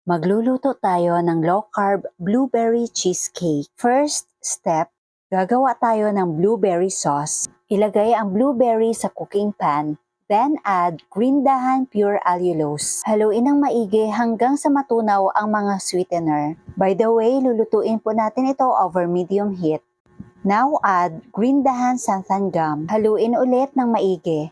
Magluluto tayo ng low-carb blueberry cheesecake. First step, gagawa tayo ng blueberry sauce. Ilagay ang blueberry sa cooking pan. Then add green dahan pure allulose. Haluin ng maigi hanggang sa matunaw ang mga sweetener. By the way, lulutuin po natin ito over medium heat. Now add green dahan xanthan gum. Haluin ulit ng maigi.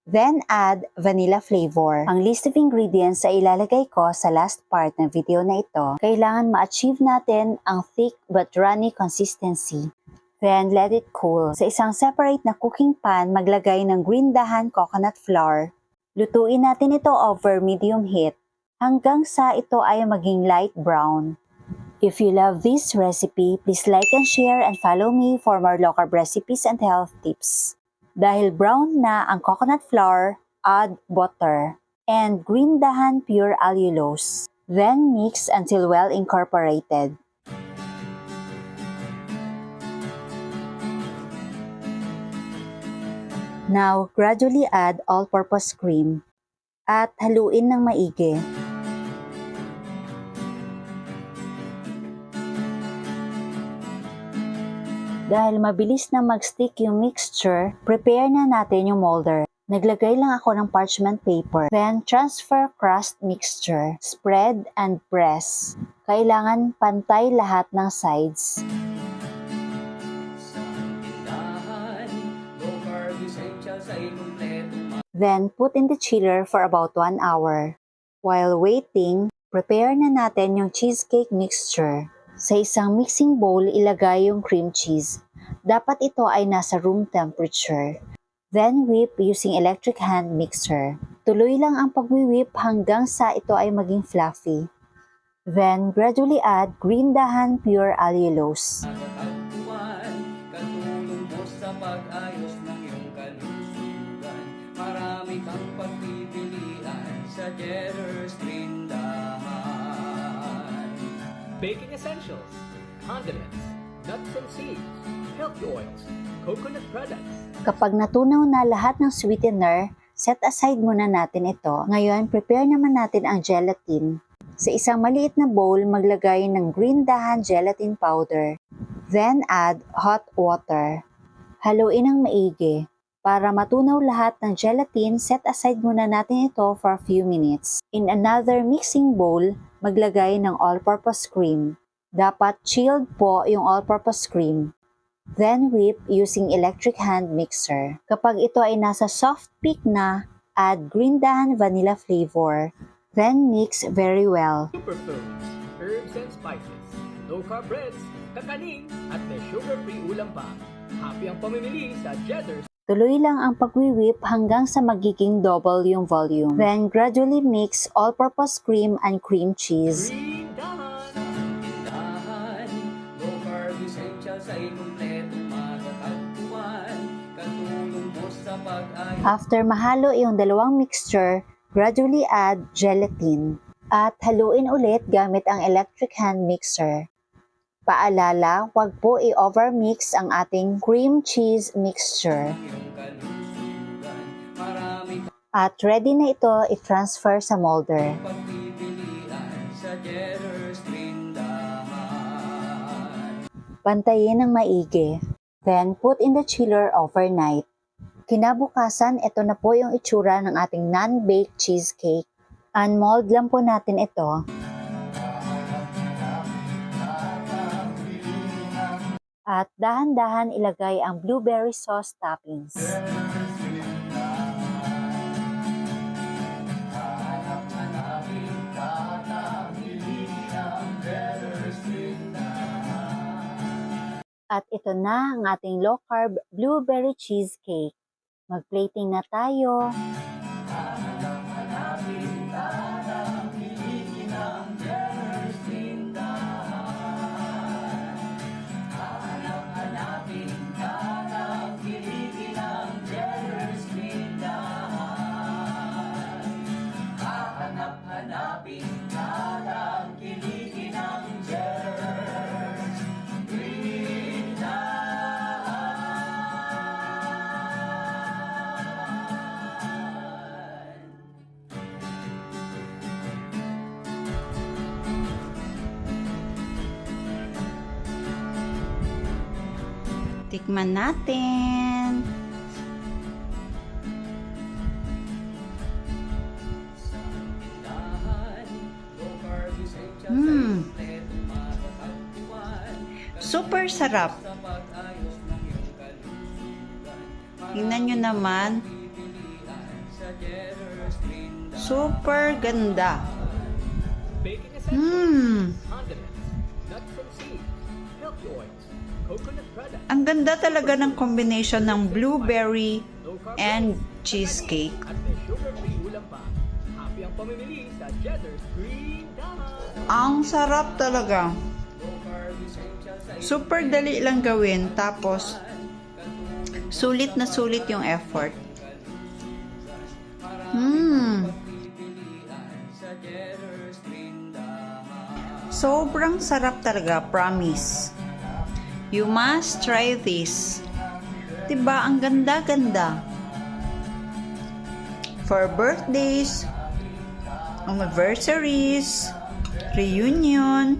Then add vanilla flavor. Ang list of ingredients ay ilalagay ko sa last part ng video na ito. Kailangan ma-achieve natin ang thick but runny consistency. Then let it cool. Sa isang separate na cooking pan, maglagay ng green dahan coconut flour. Lutuin natin ito over medium heat hanggang sa ito ay maging light brown. If you love this recipe, please like and share and follow me for more low-carb recipes and health tips. Dahil brown na ang coconut flour, add butter and green dahan pure allulose. Then mix until well incorporated. Now, gradually add all-purpose cream at haluin ng maigi. Dahil mabilis na mag-stick yung mixture, prepare na natin yung molder. Naglagay lang ako ng parchment paper. Then, transfer crust mixture. Spread and press. Kailangan pantay lahat ng sides. Then, put in the chiller for about 1 hour. While waiting, prepare na natin yung cheesecake mixture. Sa isang mixing bowl, ilagay yung cream cheese. Dapat ito ay nasa room temperature. Then whip using electric hand mixer. Tuloy lang ang pagwi-whip hanggang sa ito ay maging fluffy. Then gradually add green dahan pure allulose. Katulong mo sa pag-ayos ng iyong kalusugan. Marami kang pagpipilian sa Cheddar's Trindahan. Baking essentials, condiments, nuts and seeds, healthy oils, coconut products. Kapag natunaw na lahat ng sweetener, set aside muna natin ito. Ngayon, prepare naman natin ang gelatin. Sa isang maliit na bowl, maglagay ng green dahan gelatin powder. Then add hot water. Haluin ng maigi. Para matunaw lahat ng gelatin, set aside muna natin ito for a few minutes. In another mixing bowl, maglagay ng all-purpose cream. Dapat chilled po yung all-purpose cream. Then whip using electric hand mixer. Kapag ito ay nasa soft peak na, add green dahan vanilla flavor. Then mix very well. Superfoods, herbs and spices, low-carb breads, kakaning, at may sugar-free ulam pa. Happy ang pamimili sa Cheddar's. Tuloy lang ang pagwi-whip hanggang sa magiging double yung volume. Then gradually mix all-purpose cream and cream cheese. Green dahan! Tindahan, low carb essential sa ikumpletong matatagpuan. Katulong mo sa pag-ayos. After mahalo yung dalawang mixture, gradually add gelatin. At haluin ulit gamit ang electric hand mixer. Paalala, huwag po i-overmix ang ating cream cheese mixture. At ready na ito i-transfer sa molder. Pantayin ng maigi. Then put in the chiller overnight. Kinabukasan, ito na po yung itsura ng ating non-baked cheesecake. Unmold lang po natin ito. At dahan-dahan ilagay ang blueberry sauce toppings. At ito na ang ating low-carb blueberry cheesecake. Mag-plating na tayo. Tikman natin. Sa tindahan, low carb essential sa Mm. kumpletong matatagpuan. Super sarap. Sa pag-ayos ng iyong kalusugan. Tingnan nyo naman. Sa Jetter's Linda. Super ganda. Baking essentials, Hmm. condiments, nuts and seeds, milk oils, coconut products, Ang ganda talaga ng combination ng blueberry low-carb and breads, cheesecake. kakanin, at may sugar-free ulam pa. Happy ang pamimili sa Jetter's Green Dot. Ang sarap talaga. Low carb essential sa Super dali lang gawin. Tapos, sulit na sulit yung effort. sa Jetter's Linda. Sobrang sarap talaga, promise. You must try this. Diba, ang ganda-ganda. For birthdays, anniversaries, reunion,